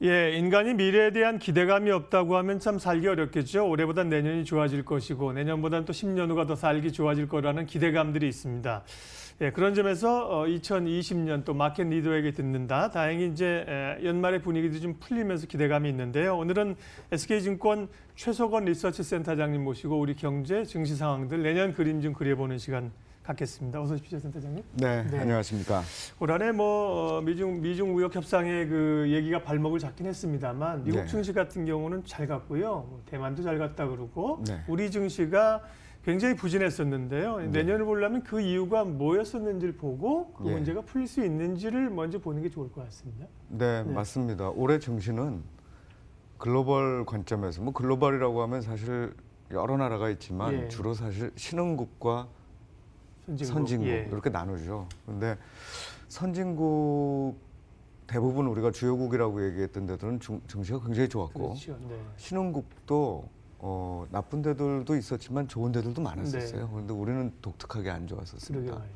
예, 인간이 미래에 대한 기대감이 없다고 하면 참 살기 어렵겠죠. 올해보단 내년이 좋아질 것이고 내년보다는 또 10년 후가 더 살기 좋아질 거라는 기대감들이 있습니다. 예, 그런 점에서 2020년 또 마켓 리더에게 듣는다. 다행히 이제 연말의 분위기도 좀 풀리면서 기대감이 있는데요. 오늘은 SK증권 최석원 리서치 센터장님 모시고 우리 경제, 증시 상황들 내년 그림 좀 그려보는 시간 갖겠습니다. 어서 오십시오, 센터장님. 네, 안녕하십니까. 올 한해 미중 무역 협상의 그 얘기가 발목을 잡긴 했습니다만 미국 네. 증시 같은 경우는 잘 갔고요. 대만도 잘 갔다 그러고 네. 우리 증시가 굉장히 부진했었는데요. 네. 내년을 보려면 그 이유가 뭐였었는지를 보고 그 예. 문제가 풀릴 수 있는지를 먼저 보는 게 좋을 것 같습니다. 네, 맞습니다. 올해 증시는 글로벌 관점에서 글로벌이라고 하면 사실 여러 나라가 있지만 예. 주로 사실 신흥국과 선진국 예. 이렇게 나누죠. 그런데 선진국 대부분 우리가 주요국이라고 얘기했던 데들은 증시가 굉장히 좋았고 그렇죠. 네. 신흥국도 나쁜 데들도 있었지만 좋은 데들도 많았었어요. 네. 그런데 우리는 독특하게 안 좋았었습니다. 그러게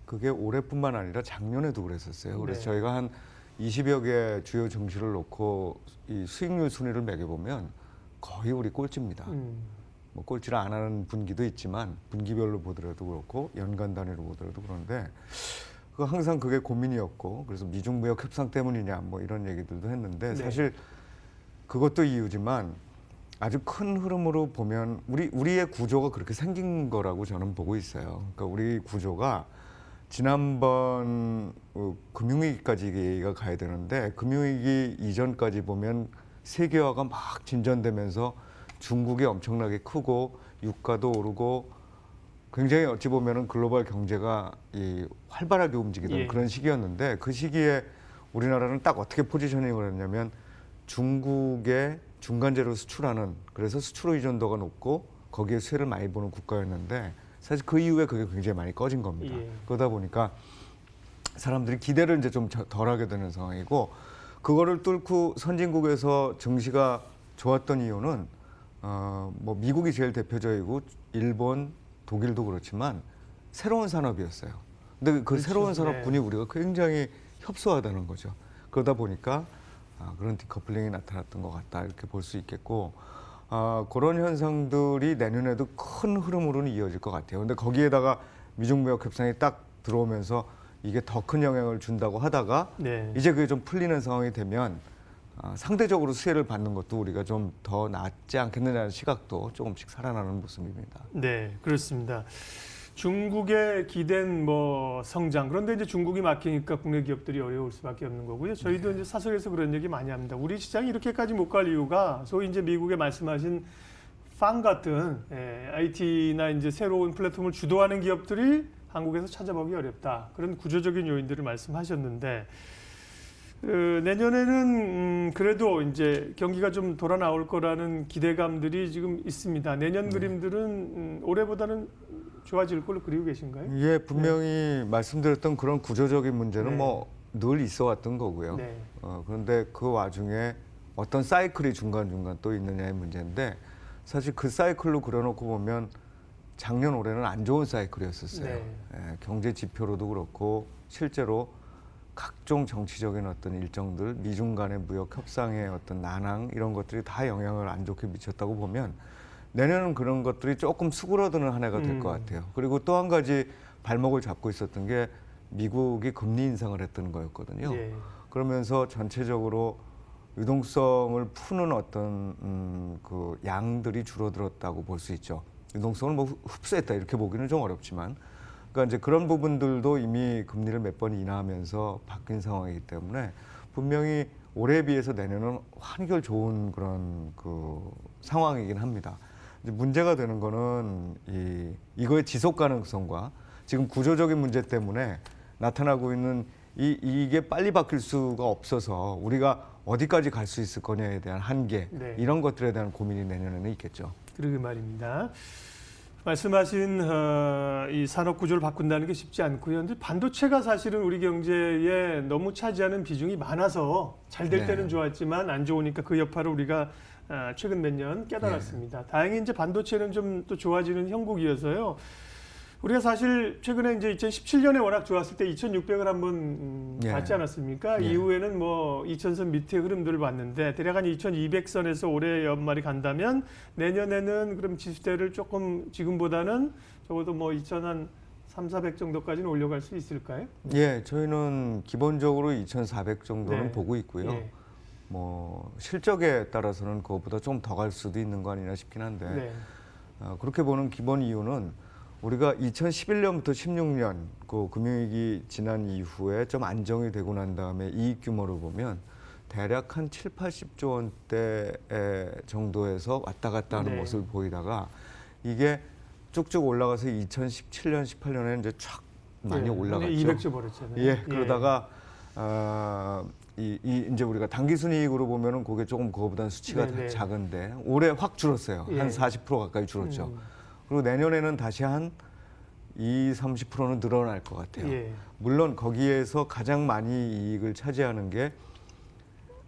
그게 올해뿐만 아니라 작년에도 그랬었어요. 그래서 네. 저희가 한 20여 개 주요 증시를 놓고 이 수익률 순위를 매겨보면 거의 우리 꼴찌입니다. 꼴찌를 안 하는 분기도 있지만 분기별로 보더라도 그렇고 연간 단위로 보더라도 그런데 항상 그게 고민이었고 그래서 미중 무역 협상 때문이냐 이런 얘기들도 했는데 네. 사실 그것도 이유지만 아주 큰 흐름으로 보면 우리의 구조가 그렇게 생긴 거라고 저는 보고 있어요. 그러니까 우리 구조가 지난번 금융위기까지 얘기가 가야 되는데 금융위기 이전까지 보면 세계화가 막 진전되면서 중국이 엄청나게 크고 유가도 오르고 굉장히 어찌 보면은 글로벌 경제가 활발하게 움직이던 예. 그런 시기였는데 그 시기에 우리나라는 딱 어떻게 포지셔닝을 했냐면 중국에 중간재료 수출하는 그래서 수출 의존도가 높고 거기에 수혜를 많이 보는 국가였는데 사실 그 이후에 그게 굉장히 많이 꺼진 겁니다. 예. 그러다 보니까 사람들이 기대를 이제 좀 덜하게 되는 상황이고 그거를 뚫고 선진국에서 증시가 좋았던 이유는 미국이 제일 대표적이고 일본, 독일도 그렇지만 새로운 산업이었어요. 근데 그 그렇죠. 새로운 산업군이 네. 우리가 굉장히 협소하다는 거죠. 그러다 보니까 그런 디커플링이 나타났던 것 같다 이렇게 볼 수 있겠고 그런 현상들이 내년에도 큰 흐름으로는 이어질 것 같아요. 근데 거기에다가 미중무역 협상이 딱 들어오면서 이게 더 큰 영향을 준다고 하다가 네. 이제 그게 좀 풀리는 상황이 되면 상대적으로 수혜를 받는 것도 우리가 좀 더 낫지 않겠느냐는 시각도 조금씩 살아나는 모습입니다. 네, 그렇습니다. 중국의 기댄 성장 그런데 이제 중국이 막히니까 국내 기업들이 어려울 수밖에 없는 거고요. 저희도 이제 사석에서 그런 얘기 많이 합니다. 우리 시장이 이렇게까지 못 갈 이유가 소위 이제 미국에 말씀하신 팡 같은 IT나 이제 새로운 플랫폼을 주도하는 기업들이 한국에서 찾아보기 어렵다. 그런 구조적인 요인들을 말씀하셨는데 내년에는 그래도 이제 경기가 좀 돌아 나올 거라는 기대감들이 지금 있습니다. 내년 그림들은 올해보다는 좋아질 걸로 그리고 계신가요? 예, 분명히 말씀드렸던 그런 구조적인 문제는 네. 늘 있어 왔던 거고요. 네. 그런데 그 와중에 어떤 사이클이 중간중간 또 있느냐의 문제인데 사실 그 사이클로 그려놓고 보면 작년 올해는 안 좋은 사이클이었었어요. 네. 경제 지표로도 그렇고 실제로 각종 정치적인 어떤 일정들, 미중 간의 무역 협상의 어떤 난항 이런 것들이 다 영향을 안 좋게 미쳤다고 보면 내년은 그런 것들이 조금 수그러드는 한 해가 될 것 같아요. 그리고 또 한 가지 발목을 잡고 있었던 게 미국이 금리 인상을 했던 거였거든요. 예. 그러면서 전체적으로 유동성을 푸는 어떤 그 양들이 줄어들었다고 볼 수 있죠. 유동성을 흡수했다 이렇게 보기는 좀 어렵지만, 그러니까 이제 그런 부분들도 이미 금리를 몇 번 인하하면서 바뀐 상황이기 때문에 분명히 올해에 비해서 내년은 한결 좋은 그런 그 상황이긴 합니다. 이제 문제가 되는 거는 이거의 지속 가능성과 지금 구조적인 문제 때문에 나타나고 있는 이게 빨리 바뀔 수가 없어서 우리가 어디까지 갈 수 있을 거냐에 대한 한계, 네. 이런 것들에 대한 고민이 내년에는 있겠죠. 그러게 말입니다. 말씀하신 이 산업 구조를 바꾼다는 게 쉽지 않고요. 근데 반도체가 사실은 우리 경제에 너무 차지하는 비중이 많아서 잘 될 네. 때는 좋았지만 안 좋으니까 그 여파를 우리가 최근 몇 년 깨달았습니다. 다행히 이제 반도체는 좀 또 좋아지는 형국이어서요. 우리가 사실 최근에 이제 2017년에 워낙 좋았을 때 2,600을 한번 예. 봤지 않았습니까? 예. 이후에는 뭐 2,000선 밑의 흐름들을 봤는데 대략 한 2,200선에서 올해 연말이 간다면 내년에는 그럼 지수대를 조금 지금보다는 적어도 뭐 2,300, 400 정도까지는 올려갈 수 있을까요? 예, 저희는 기본적으로 2,400 정도는 네. 보고 있고요. 예. 뭐 실적에 따라서는 그것보다 좀 더 갈 수도 있는 거 아니냐 싶긴 한데 네. 그렇게 보는 기본 이유는 우리가 2011년부터 16년 그 금융위기 지난 이후에 좀 안정이 되고 난 다음에 이익 규모를 보면 대략 한 7, 80조 원대 정도에서 왔다 갔다 하는 네. 모습을 보이다가 이게 쭉쭉 올라가서 2017년, 18년에 이제 촥 많이 예. 올라갔죠. 200조 벌었잖아요. 예, 그러다가 이제 우리가 단기순이익으로 보면은 그게 조금 그거보다는 수치가 네네. 작은데 올해 확 줄었어요. 예. 한 40% 가까이 줄었죠. 음. 그리고 내년에는 다시 한 20, 30%는 늘어날 것 같아요. 예. 물론 거기에서 가장 많이 이익을 차지하는 게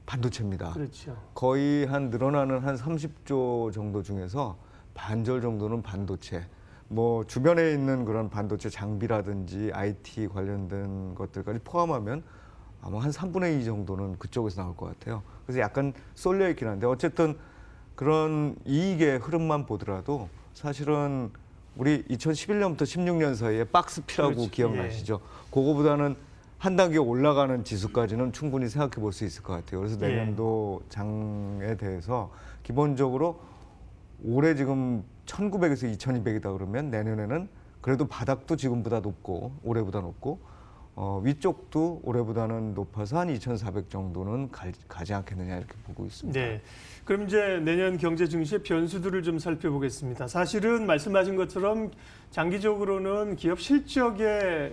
반도체입니다. 그렇죠. 거의 한 늘어나는 한 30조 정도 중에서 반절 정도는 반도체. 뭐 주변에 있는 그런 반도체 장비라든지 IT 관련된 것들까지 포함하면 아마 한 3분의 2 정도는 그쪽에서 나올 것 같아요. 그래서 약간 쏠려 있긴 한데 어쨌든 그런 이익의 흐름만 보더라도 사실은 우리 2011년부터 16년 사이에 박스피라고 그렇지. 기억나시죠? 그거보다는 한 단계 올라가는 지수까지는 충분히 생각해 볼 수 있을 것 같아요. 그래서 예. 내년도 장에 대해서 기본적으로 올해 지금 1900에서 2200이다 그러면 내년에는 그래도 바닥도 지금보다 높고 올해보다 높고 위쪽도 올해보다는 높아서 한 2,400 정도는 가지 않겠느냐 이렇게 보고 있습니다. 네. 그럼 이제 내년 경제 증시의 변수들을 좀 살펴보겠습니다. 사실은 말씀하신 것처럼 장기적으로는 기업 실적의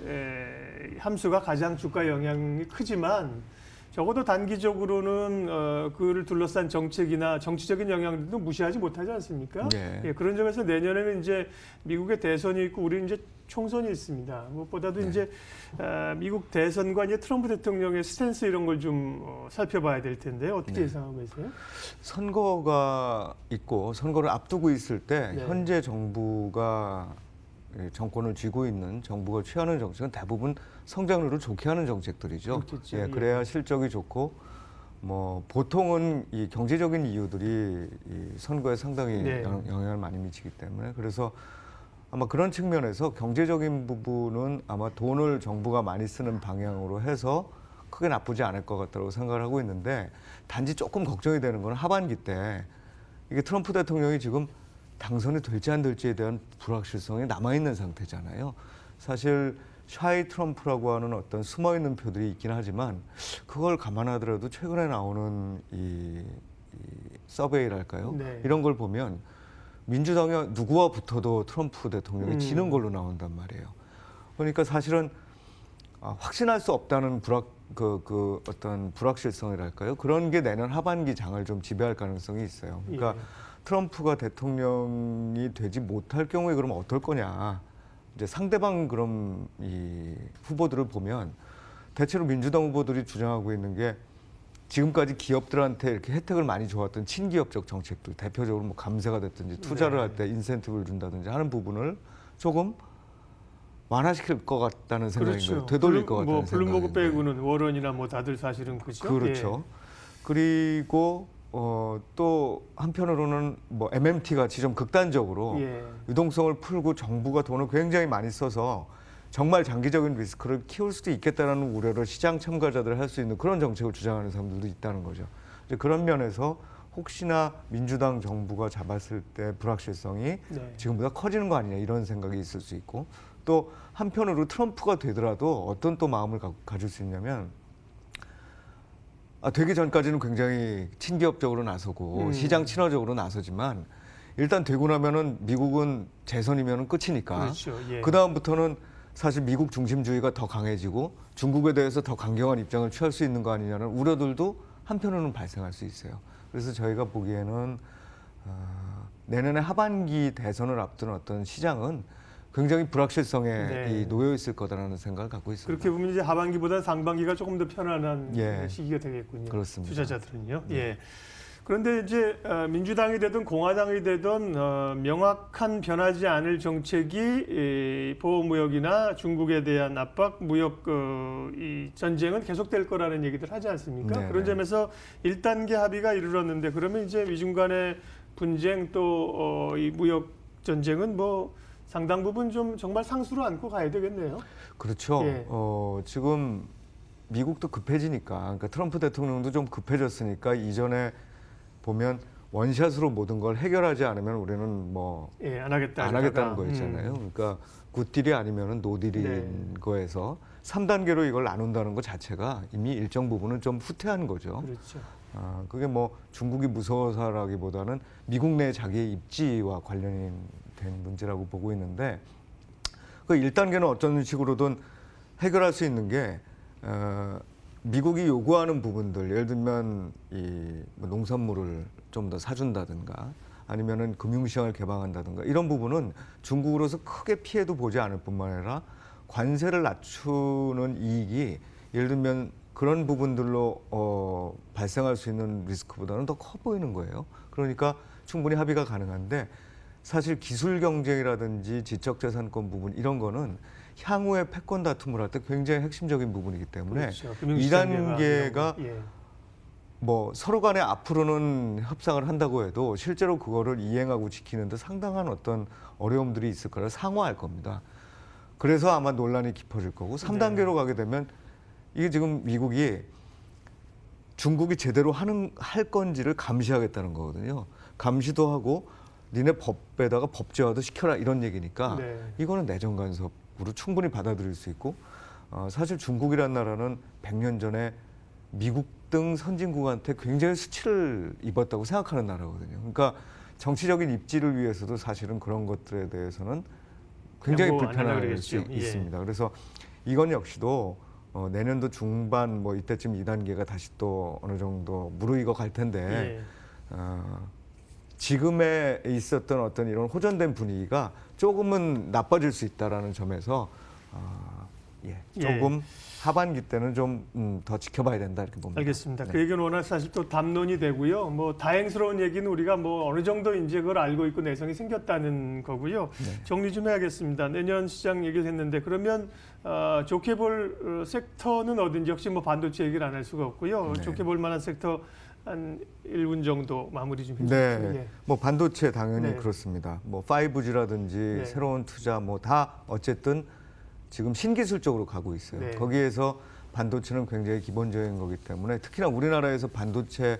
함수가 가장 주가 영향이 크지만 적어도 단기적으로는 그를 둘러싼 정책이나 정치적인 영향들도 무시하지 못하지 않습니까? 네. 예, 그런 점에서 내년에는 이제 미국의 대선이 있고 우리는 이제 총선이 있습니다. 무엇보다도 네. 이제 미국 대선과 이제 트럼프 대통령의 스탠스 이런 걸 좀 살펴봐야 될 텐데 어떻게 네. 예상하고 계세요? 선거가 있고 선거를 앞두고 있을 때 네. 현재 정부가 정권을 쥐고 있는 정부가 취하는 정책은 대부분 성장률을 좋게 하는 정책들이죠. 그렇겠죠. 예, 예. 그래야 실적이 좋고 뭐 보통은 이 경제적인 이유들이 이 선거에 상당히 네. 영향을 많이 미치기 때문에 그래서 아마 그런 측면에서 경제적인 부분은 아마 돈을 정부가 많이 쓰는 방향으로 해서 크게 나쁘지 않을 것 같다고 생각을 하고 있는데 단지 조금 걱정이 되는 건 하반기 때 이게 트럼프 대통령이 지금 당선이 될지 안 될지에 대한 불확실성이 남아있는 상태잖아요. 사실 샤이 트럼프라고 하는 어떤 숨어있는 표들이 있긴 하지만 그걸 감안하더라도 최근에 나오는 이 서베이랄까요? 네. 이런 걸 보면 민주당이 누구와 붙어도 트럼프 대통령이 지는 걸로 나온단 말이에요. 그러니까 사실은 확신할 수 없다는 어떤 불확실성이랄까요? 그런 게 내년 하반기 장을 좀 지배할 가능성이 있어요. 그러니까 예. 트럼프가 대통령이 되지 못할 경우에 그럼 어떨 거냐? 이제 상대방 그럼 이 후보들을 보면 대체로 민주당 후보들이 주장하고 있는 게 지금까지 기업들한테 이렇게 혜택을 많이 줘왔던 친기업적 정책들, 대표적으로 뭐 감세가 됐든지 투자를 네. 할 때 인센티브를 준다든지 하는 부분을 조금 완화시킬 것 같다는 생각인 거예요. 되돌릴 것 같다는 뭐 블룸버그 생각인데. 빼고는 워런이나 뭐 다들 사실은 그죠. 그렇죠. 그리고 또 한편으로는 뭐 MMT 같이 좀 극단적으로 예. 유동성을 풀고 정부가 돈을 굉장히 많이 써서 정말 장기적인 리스크를 키울 수도 있겠다는 우려를 시장 참가자들 할 수 있는 그런 정책을 주장하는 사람들도 있다는 거죠. 이제 그런 면에서 혹시나 민주당 정부가 잡았을 때 불확실성이 네. 지금보다 커지는 거 아니냐 이런 생각이 있을 수 있고 또 한편으로 트럼프가 되더라도 어떤 또 마음을 가질 수 있냐면 되기 전까지는 굉장히 친기업적으로 나서고 시장 친화적으로 나서지만 일단 되고 나면은 미국은 재선이면은 끝이니까 그렇죠. 예. 그 다음부터는 사실 미국 중심주의가 더 강해지고 중국에 대해서 더 강경한 입장을 취할 수 있는 거 아니냐는 우려들도 한편으로는 발생할 수 있어요. 그래서 저희가 보기에는 내년에 하반기 대선을 앞둔 어떤 시장은 굉장히 불확실성에 네. 놓여 있을 거다라는 생각을 갖고 있습니다. 그렇게 보면 이제 하반기보다 상반기가 조금 더 편안한 예. 시기가 되겠군요. 그렇습니다. 투자자들은요. 예. 그런데 이제 민주당이 되든 공화당이 되든 명확한 변하지 않을 정책이 보호무역이나 중국에 대한 압박, 무역 이 전쟁은 계속될 거라는 얘기들 하지 않습니까? 네네. 그런 점에서 1단계 합의가 이르렀는데 그러면 이제 미중 간의 분쟁 또 이 무역 전쟁은 뭐 상당 부분 좀 정말 상수로 안고 가야 되겠네요. 그렇죠. 예. 지금 미국도 급해지니까, 그러니까 트럼프 대통령도 좀 급해졌으니까 이전에 보면 원샷으로 모든 걸 해결하지 않으면 우리는 뭐 예, 안 하겠다. 안 하겠다는 거 있잖아요. 그러니까 굿딜이 아니면은 노딜인 네. 거에서 3단계로 이걸 나눈다는 것 자체가 이미 일정 부분은 좀 후퇴한 거죠. 그렇죠. 그게 뭐 중국이 무서워서라기보다는 미국 내 자기의 입지와 관련이 된 문제라고 보고 있는데 그 1단계는 어떤 식으로든 해결할 수 있는 게 미국이 요구하는 부분들, 예를 들면 뭐 농산물을 좀 더 사준다든가 아니면은 금융시장을 개방한다든가 이런 부분은 중국으로서 크게 피해도 보지 않을 뿐만 아니라 관세를 낮추는 이익이 예를 들면 그런 부분들로 발생할 수 있는 리스크보다는 더 커 보이는 거예요. 그러니까 충분히 합의가 가능한데 사실 기술 경쟁이라든지 지적재산권 부분 이런 거는 향후에 패권 다툼을 할 때 굉장히 핵심적인 부분이기 때문에 그렇죠. 금융시장 2단계가 예. 뭐 서로 간에 앞으로는 협상을 한다고 해도 실제로 그거를 이행하고 지키는데 상당한 어떤 어려움들이 있을 거라 상호할 겁니다. 그래서 아마 논란이 깊어질 거고 3단계로 가게 되면 이게 지금 미국이 중국이 제대로 할 건지를 감시하겠다는 거거든요. 감시도 하고 니네 법에다가 법제화도 시켜라 이런 얘기니까 네. 이거는 내정 간섭으로 충분히 받아들일 수 있고 사실 중국이란 나라는 100년 전에 미국 등 선진국한테 굉장히 수치를 입었다고 생각하는 나라거든요. 그러니까 정치적인 입지를 위해서도 사실은 그런 것들에 대해서는 굉장히 양보 안 하려고 불편할 수 그러겠죠. 예. 있습니다. 그래서 이건 역시도 내년도 중반 뭐 이때쯤 2단계가 다시 또 어느 정도 무르익어 갈 텐데 예. 지금에 있었던 어떤 이런 호전된 분위기가 조금은 나빠질 수 있다라는 점에서 조금 하반기 때는 좀 더 지켜봐야 된다 이렇게 봅니다. 알겠습니다. 네. 그 얘기는 워낙 사실 또 담론이 되고요. 뭐 다행스러운 얘기는 우리가 뭐 어느 정도 이제 그걸 알고 있고 내성이 생겼다는 거고요. 네. 정리 좀 해야겠습니다. 내년 시장 얘기를 했는데 그러면 좋게 볼 섹터는 어딘지 역시 뭐 반도체 얘기를 안 할 수가 없고요. 네. 좋게 볼 만한 섹터 한 1분 정도 마무리 좀 해주시죠. 네, 예. 뭐 반도체 당연히 네. 그렇습니다. 뭐 5G라든지 새로운 투자 뭐 다 어쨌든 지금 신기술 쪽으로 가고 있어요. 네. 거기에서 반도체는 굉장히 기본적인 거기 때문에 특히나 우리나라에서 반도체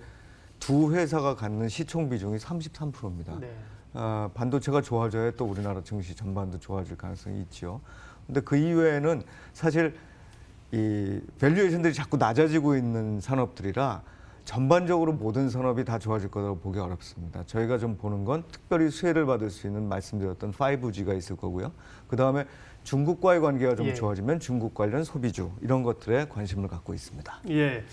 두 회사가 갖는 시총 비중이 33%입니다. 네. 반도체가 좋아져야 또 우리나라 증시 전반도 좋아질 가능성이 있죠. 근데 그 이외에는 사실 이 밸류에이션들이 자꾸 낮아지고 있는 산업들이라 전반적으로 모든 산업이 다 좋아질 거라고 보기 어렵습니다. 저희가 좀 보는 건 특별히 수혜를 받을 수 있는 말씀드렸던 5G가 있을 거고요. 그다음에 중국과의 관계가 좀 좋아지면 중국 관련 소비주 이런 것들에 관심을 갖고 있습니다. 예.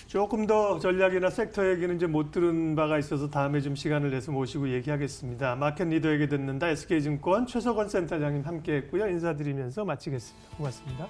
조금 더 전략이나 섹터 얘기는 이제 못 들은 바가 있어서 다음에 좀 시간을 내서 모시고 얘기하겠습니다. 마켓 리더에게 듣는다 SK증권 최석원 센터장님 함께했고요. 인사드리면서 마치겠습니다. 고맙습니다.